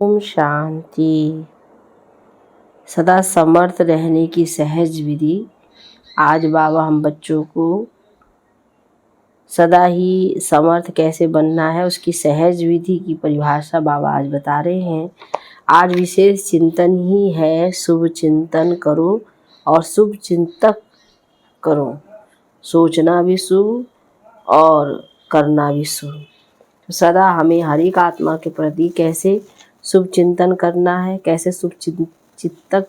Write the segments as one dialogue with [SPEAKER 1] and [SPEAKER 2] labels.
[SPEAKER 1] ओम शांति। सदा समर्थ रहने की सहज विधि। आज बाबा हम बच्चों को सदा ही समर्थ कैसे बनना है उसकी सहज विधि की परिभाषा बाबा आज बता रहे हैं। आज विशेष चिंतन ही है, शुभ चिंतन करो और शुभ चिंतक करो। सोचना भी शुभ और करना भी शुभ। सदा हमें हर एक आत्मा के प्रति कैसे शुभ चिंतन करना है, कैसे शुभ चिंतक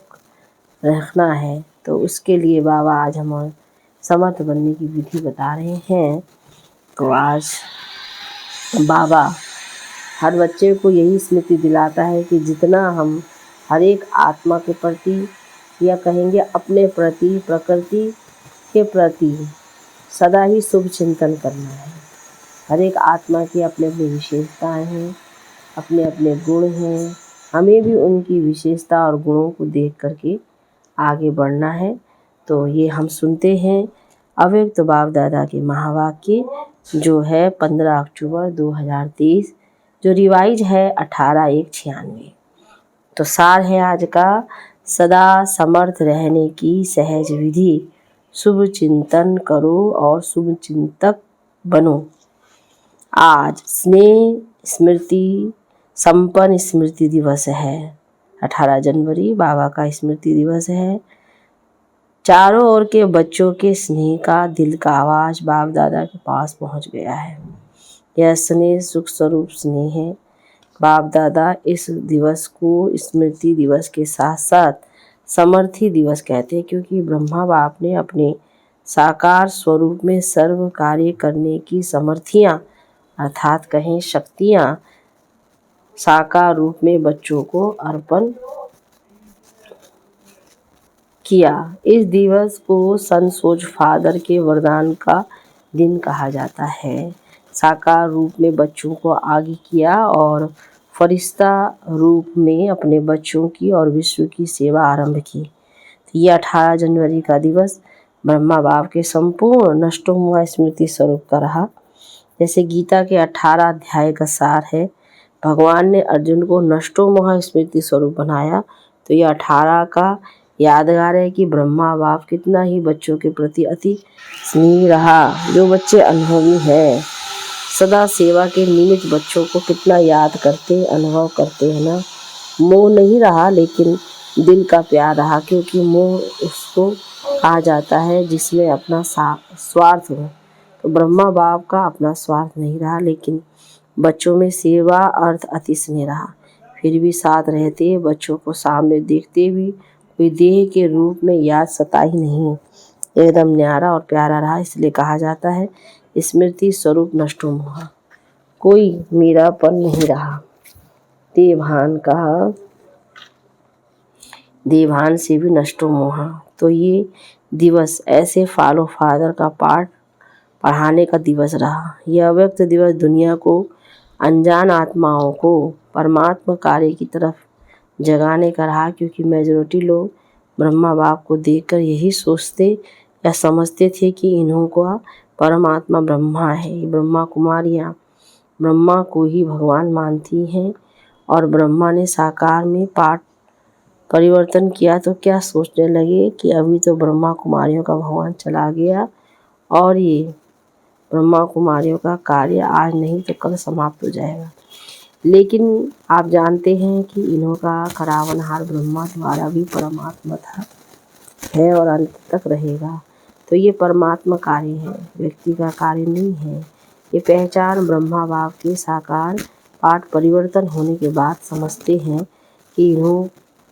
[SPEAKER 1] रखना है, तो उसके लिए बाबा आज हम समर्थ बनने की विधि बता रहे हैं। तो आज बाबा हर बच्चे को यही स्मृति दिलाता है कि जितना हम हर एक आत्मा के प्रति या कहेंगे अपने प्रति, प्रकृति के प्रति सदा ही शुभ चिंतन करना है। हर एक आत्मा की अपनी अपनी विशेषताएं हैं, अपने अपने गुण हैं। हमें भी उनकी विशेषता और गुणों को देख करके आगे बढ़ना है। तो ये हम सुनते हैं अव्यक्त बाप दादा के महावाक्य, जो है 15 अक्टूबर 2023, जो रिवाइज है 18/1/96। तो सार है आज का, सदा समर्थ रहने की सहज विधि। शुभ चिंतन करो और शुभ चिंतक बनो। आज स्नेह स्मृति संपन्न स्मृति दिवस है। 18 जनवरी बाबा का स्मृति दिवस है। चारों ओर के बच्चों के स्नेह का दिल का आवाज बाप दादा के पास पहुंच गया है। यह स्नेह सुख स्वरूप स्नेह है। बाप दादा इस दिवस को स्मृति दिवस के साथ साथ समर्थी दिवस कहते हैं, क्योंकि ब्रह्मा बाप ने अपने साकार स्वरूप में सर्व कार्य करने की समर्थियां अर्थात कहें शक्तियां साकार रूप में बच्चों को अर्पण किया। इस दिवस को सन सोज फादर के वरदान का दिन कहा जाता है। साकार रूप में बच्चों को आगे किया और फरिश्ता रूप में अपने बच्चों की और विश्व की सेवा आरंभ की। तो ये 18 जनवरी का दिवस ब्रह्मा बाप के संपूर्ण नष्टों हुआ स्मृति स्वरूप का रहा। जैसे गीता के 18 अध्याय का सार है, भगवान ने अर्जुन को नष्टो मोह स्मृति स्वरूप बनाया। तो ये 18 का यादगार है कि ब्रह्मा बाप कितना ही बच्चों के प्रति अति स्नेही रहा। जो बच्चे अनुभवी हैं, सदा सेवा के निमित्त बच्चों को कितना याद करते, अनुभव करते हैं ना। मोह नहीं रहा, लेकिन दिल का प्यार रहा, क्योंकि मोह उसको कहा जाता है जिसमें अपना स्वार्थ हो। तो ब्रह्मा बाप का अपना स्वार्थ नहीं रहा, लेकिन बच्चों में सेवा अर्थ अति स्नेह रहा। फिर भी साथ रहते, बच्चों को सामने देखते भी कोई देह के रूप में याद सता ही नहीं, एकदम न्यारा और प्यारा रहा। इसलिए कहा जाता है स्मृति स्वरूप नष्टो मोह, कोई मेरापन नहीं रहा। देवान से भी नष्टो मोह। तो ये दिवस ऐसे फॉलो फादर का पाठ पढ़ाने का दिवस रहा। यह अव्यक्त दिवस दुनिया को, अनजान आत्माओं को परमात्मा कार्य की तरफ जगाने का रहा, क्योंकि मेजॉरिटी लोग ब्रह्मा बाप को देखकर यही सोचते या समझते थे कि इन्हों का परमात्मा ब्रह्मा है। ये ब्रह्मा कुमारियाँ ब्रह्मा को ही भगवान मानती हैं, और ब्रह्मा ने साकार में पाठ परिवर्तन किया तो क्या सोचने लगे कि अभी तो ब्रह्मा कुमारियों का भगवान चला गया और ये ब्रह्मा कुमारियों का कार्य आज नहीं तो कल समाप्त हो जाएगा। लेकिन आप जानते हैं कि इन्हों का करावनहार ब्रह्मा द्वारा भी परमात्मा था, है और अंत तक रहेगा। तो ये परमात्मा कार्य है, व्यक्ति का कार्य नहीं है। ये पहचान ब्रह्मा बाप के साकार पाठ परिवर्तन होने के बाद समझते हैं कि इन्हों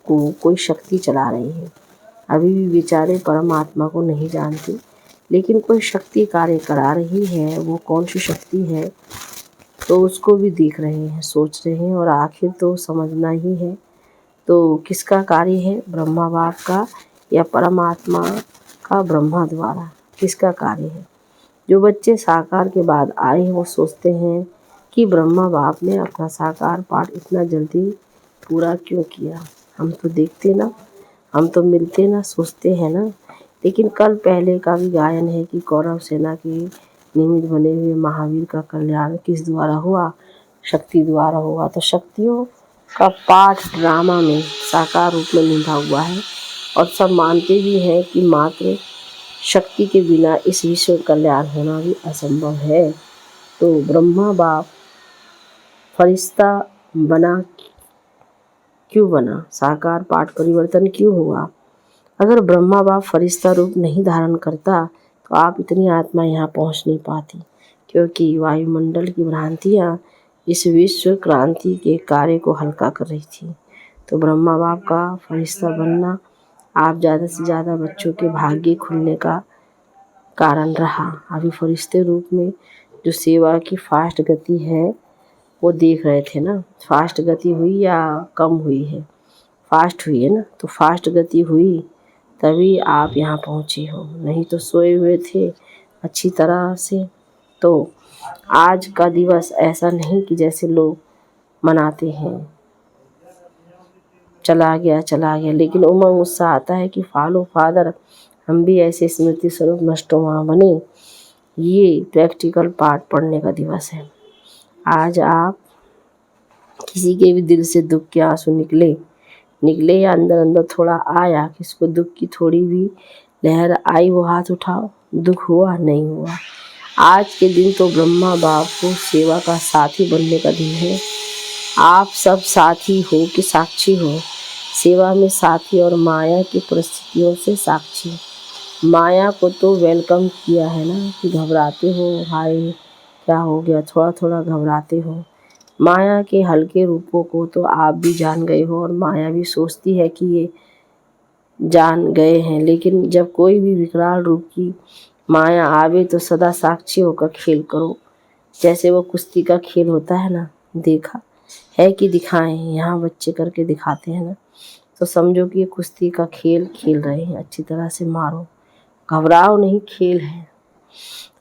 [SPEAKER 1] को कोई शक्ति चला रही है। अभी भी बेचारे परमात्मा को नहीं जानते, लेकिन कोई शक्ति कार्य करा रही है। वो कौन सी शक्ति है तो उसको भी देख रहे हैं, सोच रहे हैं, और आखिर तो समझना ही है। तो किसका कार्य है, ब्रह्मा बाप का या परमात्मा का ब्रह्मा द्वारा, किसका कार्य है? जो बच्चे साकार के बाद आए हैं वो सोचते हैं कि ब्रह्मा बाप ने अपना साकार पाठ इतना जल्दी पूरा क्यों किया। हम तो देखते ना, हम तो मिलते ना, सोचते हैं ना। लेकिन कल पहले का भी गायन है कि कौरव सेना के निमित्त बने हुए महावीर का कल्याण किस द्वारा हुआ, शक्ति द्वारा हुआ। तो शक्तियों का पाठ ड्रामा में साकार रूप में निभा हुआ है और सब मानते भी हैं कि मात्र शक्ति के बिना इस विश्व कल्याण होना भी असंभव है। तो ब्रह्मा बाप फरिश्ता बना क्यों बना? साकार पाठ परिवर्तन क्यों हुआ? अगर ब्रह्मा बाप फरिश्ता रूप नहीं धारण करता तो आप इतनी आत्मा यहाँ पहुँच नहीं पाती, क्योंकि वायुमंडल की भ्रांतियाँ इस विश्व क्रांति के कार्य को हल्का कर रही थी। तो ब्रह्मा बाप का फरिश्ता बनना आप ज़्यादा से ज़्यादा बच्चों के भाग्य खुलने का कारण रहा। अभी फरिश्ते रूप में जो सेवा की फास्ट गति है वो देख रहे थे ना, फास्ट गति हुई या कम हुई है? फास्ट हुई है ना। तो फास्ट गति हुई तभी आप यहाँ पहुँचे हो, नहीं तो सोए हुए थे अच्छी तरह से। तो आज का दिवस ऐसा नहीं कि जैसे लोग मनाते हैं चला गया, लेकिन उमंग उत्साह आता है कि फॉलो फादर, हम भी ऐसे स्मृति स्वरूप नष्टोमा बने। ये प्रैक्टिकल पार्ट पढ़ने का दिवस है। आज आप किसी के भी दिल से दुख के आंसू निकले या अंदर अंदर थोड़ा आया, किसको दुख की थोड़ी भी लहर आई, वो हाथ उठाओ। दुख हुआ नहीं हुआ। आज के दिन तो ब्रह्मा बाप को सेवा का साथी बनने का दिन है। आप सब साथी हो कि साक्षी हो? सेवा में साथी और माया की परिस्थितियों से साक्षी। माया को तो वेलकम किया है ना कि घबराते हो, हाय क्या हो गया, थोड़ा थोड़ा घबराते हो। माया के हल्के रूपों को तो आप भी जान गए हो और माया भी सोचती है कि ये जान गए हैं, लेकिन जब कोई भी विकराल रूप की माया आवे तो सदा साक्षी होकर खेल करो। जैसे वो कुश्ती का खेल होता है ना, देखा है कि दिखाएं, यहाँ बच्चे करके दिखाते हैं ना, तो समझो कि ये कुश्ती का खेल खेल रहे हैं। अच्छी तरह से मारो, घबराओ नहीं, खेल है।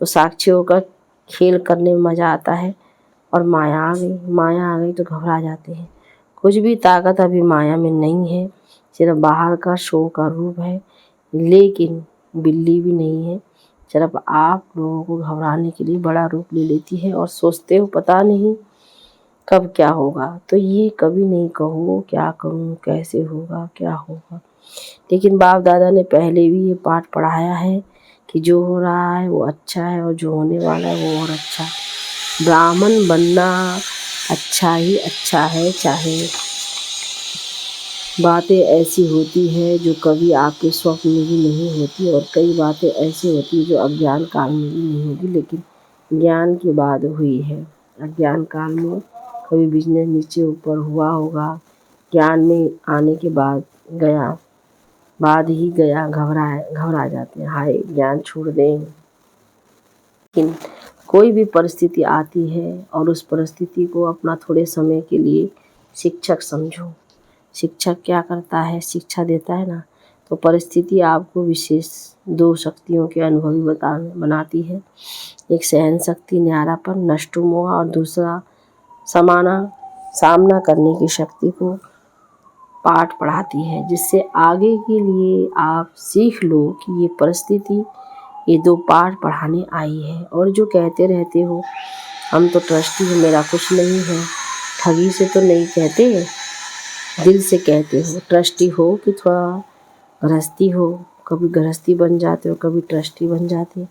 [SPEAKER 1] तो साक्षी होकर खेल करने में मज़ा आता है। और माया आ गई तो घबरा जाते हैं। कुछ भी ताकत अभी माया में नहीं है, सिर्फ बाहर का शो का रूप है, लेकिन बिल्ली भी नहीं है। सिर्फ आप लोगों को घबराने के लिए बड़ा रूप ले लेती है और सोचते हो पता नहीं कब क्या होगा। तो ये कभी नहीं कहो क्या करूं, कैसे होगा, क्या होगा। लेकिन बाप दादा ने पहले भी ये पाठ पढ़ाया है कि जो हो रहा है वो अच्छा है और जो होने वाला है वो और अच्छा। ब्राह्मण बनना अच्छा ही अच्छा है, चाहे बातें ऐसी होती है जो कभी आपके स्वप्न में भी नहीं होती, और कई बातें ऐसी होती है जो अज्ञान काल में भी नहीं होगी, लेकिन ज्ञान के बाद हुई है। अज्ञान काल में कभी बिजनेस नीचे ऊपर हुआ होगा, ज्ञान में आने के बाद ही गया घबरा जाते हैं, हाय ज्ञान छोड़ दें। लेकिन कोई भी परिस्थिति आती है और उस परिस्थिति को अपना थोड़े समय के लिए शिक्षक समझो। शिक्षक क्या करता है? शिक्षा देता है ना। तो परिस्थिति आपको विशेष दो शक्तियों के अनुभवी बनाती है। एक सहन शक्ति, न्यारापन, नष्टुमोह, और दूसरा सामना करने की शक्ति को पाठ पढ़ाती है, जिससे आगे के लिए आप सीख लो कि ये परिस्थिति ये दो पाठ पढ़ाने आई है। और जो कहते रहते हो हम तो ट्रस्टी हैं, मेरा कुछ नहीं है, ठगी से तो नहीं कहते, दिल से कहते हो। ट्रस्टी हो कि थोड़ा गृहस्थी हो, कभी गृहस्थी बन जाते हो, कभी ट्रस्टी बन जाते।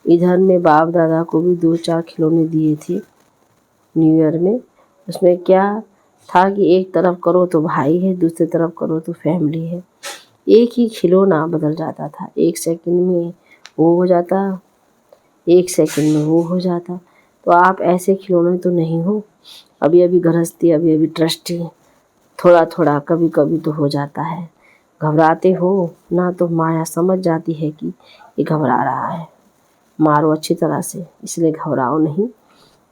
[SPEAKER 1] इधर में बाप दादा को भी 2-4 खिलौने दिए थे न्यू ईयर में। उसमें क्या था कि एक तरफ करो तो भाई है, दूसरी तरफ करो तो फैमिली है। एक ही खिलौना बदल जाता था, 1 सेकंड में वो हो जाता, 1 सेकंड में वो हो जाता। तो आप ऐसे खिलौने तो नहीं हो। अभी अभी गृहस्थी, अभी अभी ट्रस्टी, थोड़ा थोड़ा कभी कभी तो हो जाता है। घबराते हो ना तो माया समझ जाती है कि ये घबरा रहा है, मारो अच्छी तरह से, इसलिए घबराओ नहीं।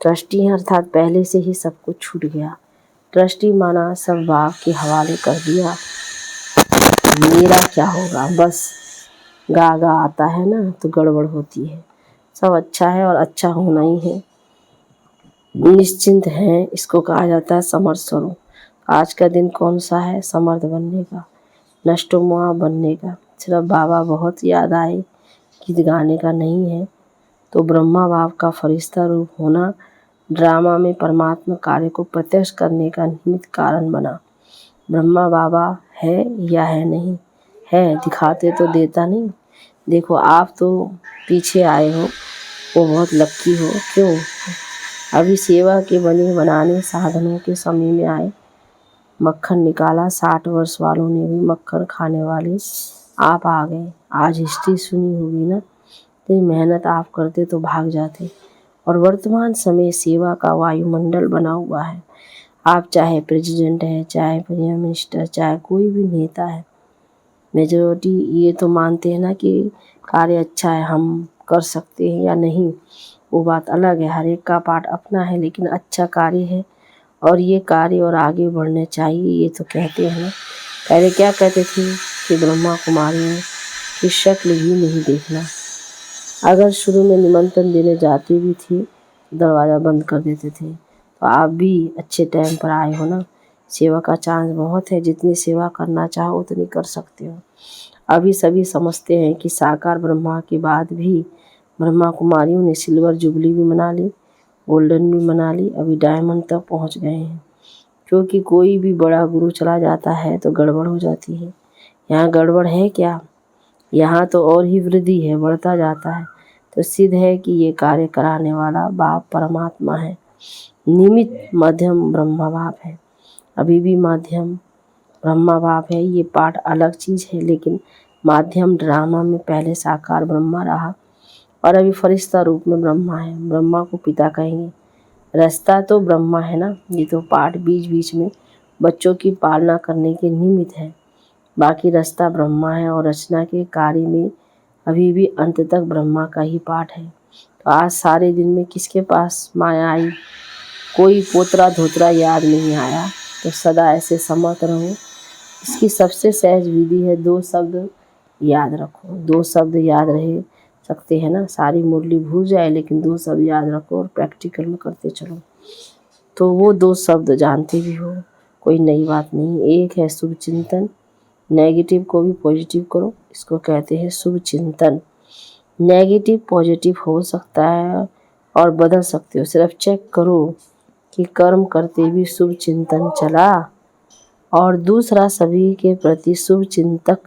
[SPEAKER 1] ट्रस्टी है अर्थात पहले से ही सब कुछ छूट गया। ट्रस्टी माना सब बाप के हवाले कर दिया, मेरा क्या होगा, बस गा आता है ना तो गड़बड़ होती है। सब अच्छा है और अच्छा होना ही है। निश्चिंत है, इसको कहा जाता है समर्थ स्वरूप। आज का दिन कौन सा है? समर्थ बनने का, नष्टोमा बनने का। सिर्फ बाबा बहुत याद आए, गीत गाने का नहीं है। तो ब्रह्मा बाप का फरिश्ता रूप होना ड्रामा में परमात्मा कार्य को प्रत्यक्ष करने का निमित्त कारण बना। ब्रह्मा बाबा है या है नहीं है, दिखाते तो देता नहीं। देखो आप तो पीछे आए हो, वो बहुत लक्की हो। क्यों? अभी सेवा के बने बनाने साधनों के समय में आए, मक्खन निकाला। 60 वर्ष वालों ने भी मक्खन खाने वाले आप आ गए। आज हिस्ट्री सुनी होगी ना, इतनी मेहनत आप करते तो भाग जाते। और वर्तमान समय सेवा का वायुमंडल बना हुआ है। आप चाहे प्रेसिडेंट है, चाहे प्राइम मिनिस्टर, चाहे कोई भी नेता है, मेजॉरिटी ये तो मानते हैं ना कि कार्य अच्छा है, हम कर सकते हैं या नहीं, वो बात अलग है। हर एक का पार्ट अपना है, लेकिन अच्छा कार्य है और ये कार्य और आगे बढ़ने चाहिए, ये तो कहते हैं ना। पहले क्या कहते थे कि ब्रह्मा कुमारियों की शक्ल ही नहीं देखना। अगर शुरू में निमंत्रण देने जाते भी थे, दरवाज़ा बंद कर देते थे। तो आप भी अच्छे टाइम पर आए हो ना। सेवा का चांस बहुत है, जितनी सेवा करना चाहो उतनी कर सकते हो। अभी सभी समझते हैं कि साकार ब्रह्मा के बाद भी ब्रह्मा कुमारियों ने सिल्वर जुबली भी मना ली, गोल्डन भी मना ली, अभी डायमंड तक पहुंच गए हैं। क्योंकि कोई भी बड़ा गुरु चला जाता है तो गड़बड़ हो जाती है। यहाँ गड़बड़ है क्या? यहाँ तो और ही वृद्धि है, बढ़ता जाता है। तो सिद्ध है कि ये कार्य कराने वाला बाप परमात्मा है। निमित्त मध्यम ब्रह्मा बाप है। अभी भी माध्यम ब्रह्मा बाप है। ये पाठ अलग चीज़ है, लेकिन माध्यम ड्रामा में पहले साकार ब्रह्मा रहा और अभी फरिश्ता रूप में ब्रह्मा है। ब्रह्मा को पिता कहेंगे। रास्ता तो ब्रह्मा है ना। ये तो पाठ बीच बीच में बच्चों की पालना करने के निमित्त है। बाकी रास्ता ब्रह्मा है और रचना के कार्य में अभी भी अंत तक ब्रह्मा का ही पाठ है। तो आज सारे दिन में किसके पास माया आई? कोई पोतरा धोतरा याद नहीं आया। तो सदा ऐसे समर्थ रहो। इसकी सबसे सहज विधि है 2 शब्द याद रखो। 2 शब्द याद रहे सकते हैं ना। सारी मुरली भूल जाए, लेकिन 2 शब्द याद रखो और प्रैक्टिकल में करते चलो। तो वो 2 शब्द जानते भी हो, कोई नई बात नहीं। एक है शुभ चिंतन। नेगेटिव को भी पॉजिटिव करो, इसको कहते हैं शुभ चिंतन। नेगेटिव पॉजिटिव हो सकता है और बदल सकते हो। सिर्फ चेक करो कि कर्म करते भी शुभ चिंतन चला। और दूसरा, सभी के प्रति शुभ चिंतक।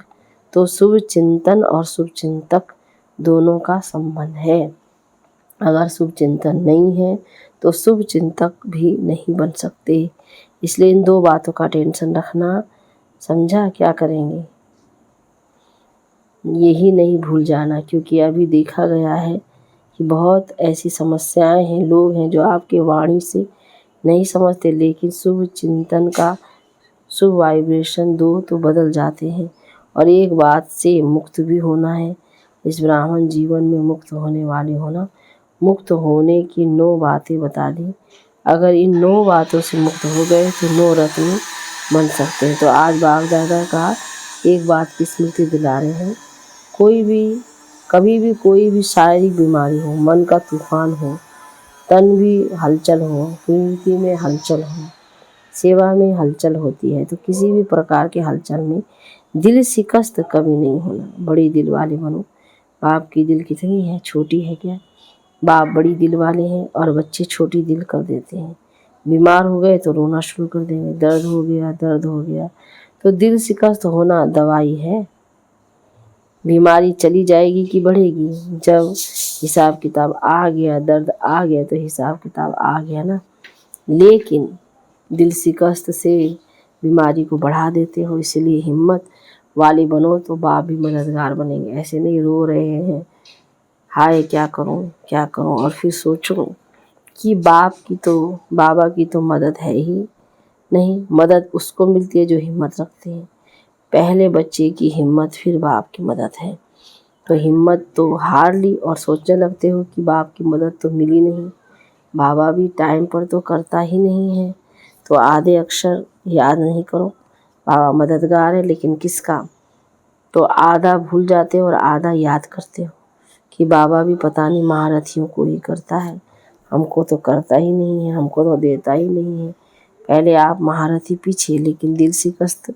[SPEAKER 1] तो शुभ चिंतन और शुभ चिंतक दोनों का संबंध है। अगर शुभ चिंतन नहीं है तो शुभ चिंतक भी नहीं बन सकते। इसलिए इन 2 बातों का टेंशन रखना। समझा? क्या करेंगे? यही नहीं भूल जाना, क्योंकि अभी देखा गया है कि बहुत ऐसी समस्याएं हैं, लोग हैं जो आपके वाणी से नहीं समझते, लेकिन शुभ चिंतन का शुभ वाइब्रेशन दो तो बदल जाते हैं। और एक बात से मुक्त भी होना है। इस ब्राह्मण जीवन में मुक्त होने वाले हो ना। मुक्त होने की 9 बातें बता दी। अगर इन 9 बातों से मुक्त हो गए तो 9 रत्न बन सकते हैं। तो आज बाप दादा का एक बात की स्मृति दिला रहे हैं। कोई भी कभी भी कोई भी शारीरिक बीमारी हो, मन का तूफान हो, तन भी हलचल हो, प्रकृति में हलचल हो, सेवा में हलचल होती है, तो किसी भी प्रकार के हलचल में दिल शिकस्त कभी नहीं होना। बड़ी दिल वाले बनो। बाप की दिल कितनी है, छोटी है क्या? बाप बड़ी दिल वाले हैं और बच्चे छोटी दिल कर देते हैं। बीमार हो गए तो रोना शुरू कर देंगे। दर्द हो गया, दर्द हो गया। तो दिल शिकस्त होना दवाई है। बीमारी चली जाएगी कि बढ़ेगी? जब हिसाब किताब आ गया, दर्द आ गया, तो हिसाब किताब आ गया ना। लेकिन दिल शिकस्त से बीमारी को बढ़ा देते हो। इसलिए हिम्मत वाले बनो तो बाप भी मददगार बनेंगे। ऐसे नहीं रो रहे हैं, हाय क्या करूं क्या करूं, और फिर सोचो कि बाबा की तो मदद है ही नहीं। मदद उसको मिलती है जो हिम्मत रखते हैं। पहले बच्चे की हिम्मत, फिर बाप की मदद है। तो हिम्मत तो हार ली और सोचने लगते हो कि बाप की मदद तो मिली नहीं। बाबा भी टाइम पर तो करता ही नहीं है। तो आधे अक्षर याद नहीं करो। बाबा मददगार है, लेकिन किसका? तो आधा भूल जाते हो और आधा याद करते हो कि बाबा भी पता नहीं महारथियों को ही करता है, हमको तो करता ही नहीं है, हमको तो देता ही नहीं है। पहले आप महारथी पीछे, लेकिन दिल शिकस्त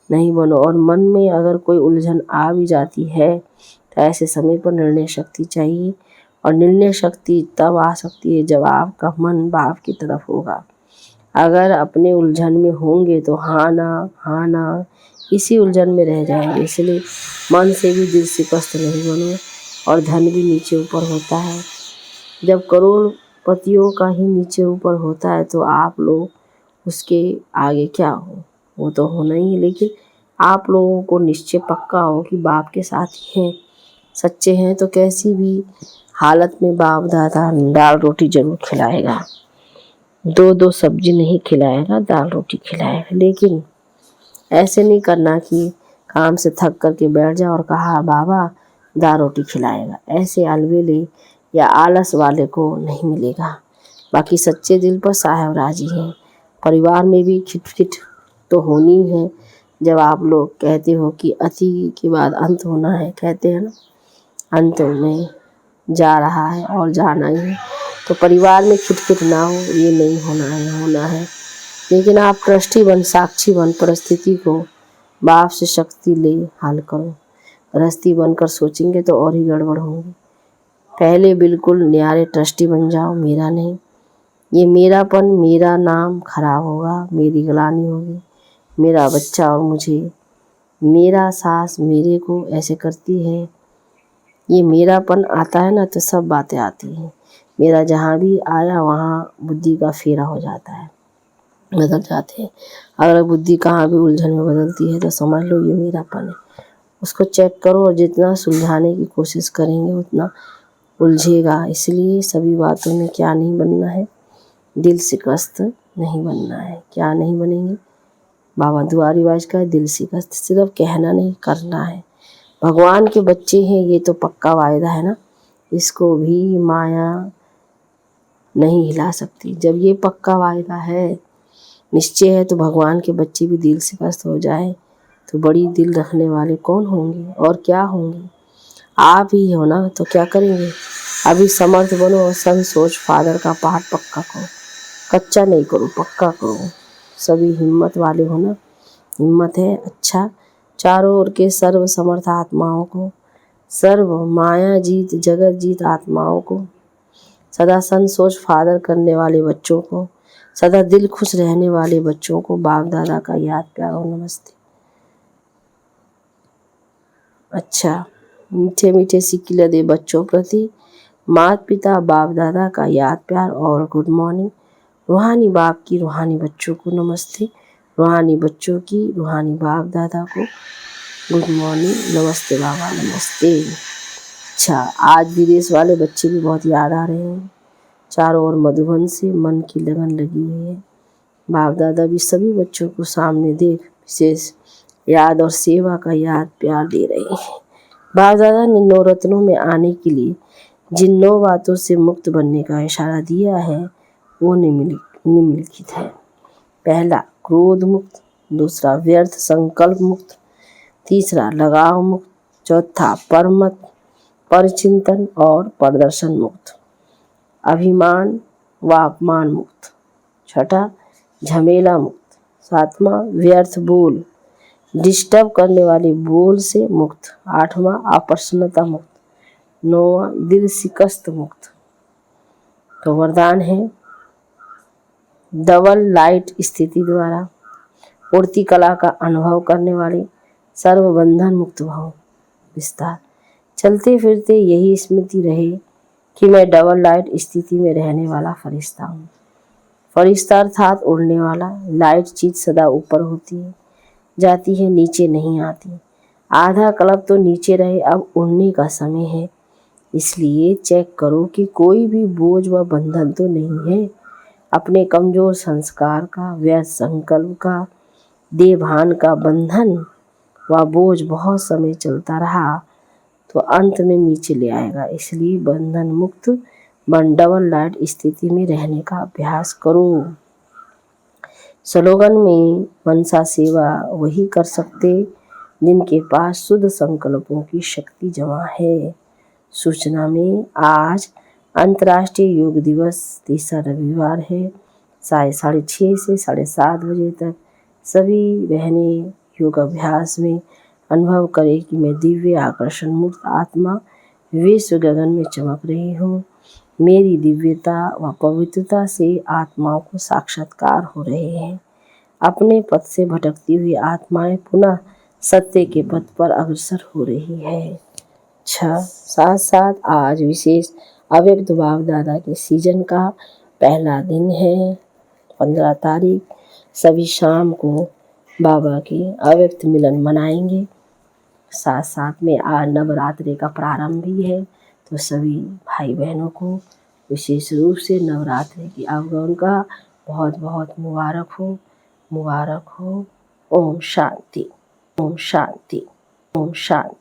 [SPEAKER 1] नहीं बनो। और मन में अगर कोई उलझन आ भी जाती है तो ऐसे समय पर निर्णय शक्ति चाहिए और निर्णय शक्ति तब आ सकती है जब आपका मन बाप की तरफ होगा। अगर अपने उलझन में होंगे तो हाँ ना इसी उलझन में रह जाएंगे। इसलिए मन से भी दिल शिकस्त नहीं बनो। और धन भी नीचे ऊपर होता है। जब करोड़पतियों का ही नीचे ऊपर होता है तो आप लोग उसके आगे क्या हो, वो तो होना ही है। लेकिन आप लोगों को निश्चय पक्का हो कि बाप के साथ ही हैं, सच्चे हैं, तो कैसी भी हालत में बाप दादा दाल रोटी जरूर खिलाएगा। दो सब्जी नहीं खिलाएगा, दाल रोटी खिलाएगा। लेकिन ऐसे नहीं करना कि काम से थक करके बैठ जाओ और कहा बाबा दाल रोटी खिलाएगा। ऐसे अलबेले या आलस वाले को नहीं मिलेगा। बाकी सच्चे दिल पर साहब राजी हैं। परिवार में भी खिटखिट तो होनी है। जब आप लोग कहते हो कि अति के बाद अंत होना है, कहते हैं ना, अंत में जा रहा है और जाना ही है, तो परिवार में खिटखिट ना हो, ये नहीं होना है। लेकिन आप ट्रस्टी बन, साक्षी बन, परिस्थिति को बाप से शक्ति ले हल करो। गृहस्थी बनकर सोचेंगे तो और ही गड़बड़ होंगी। पहले बिल्कुल न्यारे ट्रस्टी बन जाओ, मेरा नहीं। ये मेरापन, मेरा नाम खराब होगा, मेरी गलानी होगी, मेरा बच्चा और मुझे, मेरा सास मेरे को ऐसे करती है। ये मेरापन आता है ना तो सब बातें आती हैं। मेरा जहाँ भी आया वहाँ बुद्धि का फेरा हो जाता है, बदल जाते हैं। अगर बुद्धि कहाँ भी उलझन में बदलती है तो समझ लो ये मेरापन है। उसको चेक करो और जितना सुलझाने की कोशिश करेंगे उतना उलझेगा। इसलिए सभी बातों में क्या नहीं बनना है, दिल शिकस्त नहीं बनना है। क्या नहीं बनेंगे, बाबा दुआरी वाज का दिल शिकस्त सिर्फ कहना नहीं, करना है। भगवान के बच्चे हैं, ये तो पक्का वायदा है ना, इसको भी माया नहीं हिला सकती। जब ये पक्का वायदा है, निश्चय है, तो भगवान के बच्चे भी दिल शिकस्त हो जाए तो बड़ी दिल रखने वाले कौन होंगे और क्या होंगे? आप ही हो ना, तो क्या करेंगे? अभी समर्थ बनो और सभी सोच फादर का पाठ पक्का करो। कच्चा नहीं करो, पक्का करो। सभी हिम्मत वाले हो ना, हिम्मत है, अच्छा। चारों ओर के सर्व समर्थ आत्माओं को, सर्व माया जीत जगत जीत आत्माओं को, सदा सन सोच फादर करने वाले बच्चों को, सदा दिल खुश रहने वाले बच्चों को बाप दादा का याद प्यार और नमस्ते। अच्छा, मीठे मीठे सिक्के दे बच्चों प्रति माता पिता बाप दादा का याद प्यार और गुड मॉर्निंग। रूहानी बाप की रूहानी बच्चों को नमस्ते, रूहानी बच्चों की रूहानी बाप दादा को गुड मॉर्निंग, नमस्ते बाबा, नमस्ते। अच्छा, आज विदेश वाले बच्चे भी बहुत याद आ रहे हैं। चारों ओर मधुबन से मन की लगन लगी हुई है। बाप दादा भी सभी बच्चों को सामने देख विशेष याद और सेवा का याद प्यार दे रहे हैं। बाप दादा ने 9 रत्नों में आने के लिए जिन 9 बातों से मुक्त बनने का इशारा दिया है वो निम्नलिखित है। पहला, क्रोध मुक्त। दूसरा, व्यर्थ संकल्प मुक्त। तीसरा, लगाव मुक्त। चौथा, परमत, परचिंतन और प्रदर्शन मुक्त। अभिमान व अपमान मुक्त। छठा, झमेला मुक्त। सातवां, व्यर्थ बोल, डिस्टर्ब करने वाले बोल से मुक्त। आठवां, अप्रसन्नता मुक्त। नौवां, दिल शिकस्त मुक्त। तो वरदान है, डबल लाइट स्थिति द्वारा उड़ती कला का अनुभव करने वाले सर्व बंधन मुक्त भाव विस्तार। चलते फिरते यही स्मृति रहे कि मैं डबल लाइट स्थिति में रहने वाला फरिश्ता हूँ। फरिश्ता अर्थात उड़ने वाला। लाइट चीज सदा ऊपर होती है, जाती है, नीचे नहीं आती। आधा कल्प तो नीचे रहे, अब उड़ने का समय है। इसलिए चेक करो कि कोई भी बोझ व बंधन तो नहीं है। अपने कमजोर संस्कार का, व्यर्थ संकल्प का, देभान का बंधन व बोझ बहुत समय चलता रहा तो अंत में नीचे ले आएगा। इसलिए बंधन मुक्त डबल लाइट स्थिति में रहने का अभ्यास करो। स्लोगन में मनसा सेवा वही कर सकते जिनके पास शुद्ध संकल्पों की शक्ति जमा है। सूचना में आज अंतर्राष्ट्रीय योग दिवस, तीसरा रविवार है। 6:30 से 7:30 बजे तक सभी बहनें योग अभ्यास में अनुभव करें कि मैं दिव्य आकर्षण मुक्त आत्मा विश्व गगन में चमक रही हूँ। मेरी दिव्यता व पवित्रता से आत्माओं को साक्षात्कार हो रहे हैं। अपने पथ से भटकती हुई आत्माएं पुनः सत्य के पथ पर अग्रसर हो रही है। 6/7/7 आज विशेष अव्यक्त बाप दादा के सीजन का पहला दिन है। 15 तारीख सभी शाम को बाबा के अव्यक्त मिलन मनाएंगे। 7/7 में आज नवरात्रि का प्रारंभ भी है, तो सभी भाई बहनों को विशेष रूप से नवरात्रि की आगमन का बहुत बहुत मुबारक हो, मुबारक हो। ओम शांति, ओम शांति, ओम शांति।